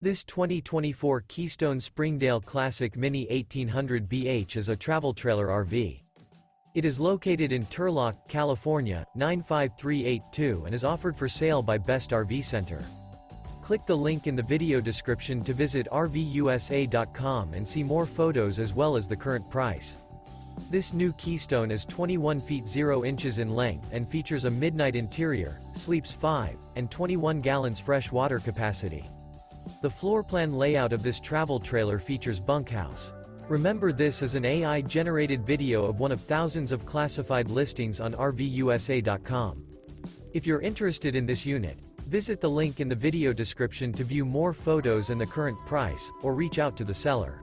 This 2024 Keystone Springdale Classic Mini 1800 BH is a travel trailer RV. It is located in Turlock, California, 95382 and is offered for sale by Best RV Center. Click the link in the video description to visit RVUSA.com and see more photos as well as the current price. This new Keystone is 21 feet 0 inches in length and features a midnight interior, sleeps 5, and 21 gallons fresh water capacity. The floor plan layout of this travel trailer features Bunkhouse. Remember, this is an AI-generated video of one of thousands of classified listings on RVUSA.com. If you're interested in this unit, visit the link in the video description to view more photos and the current price, or reach out to the seller.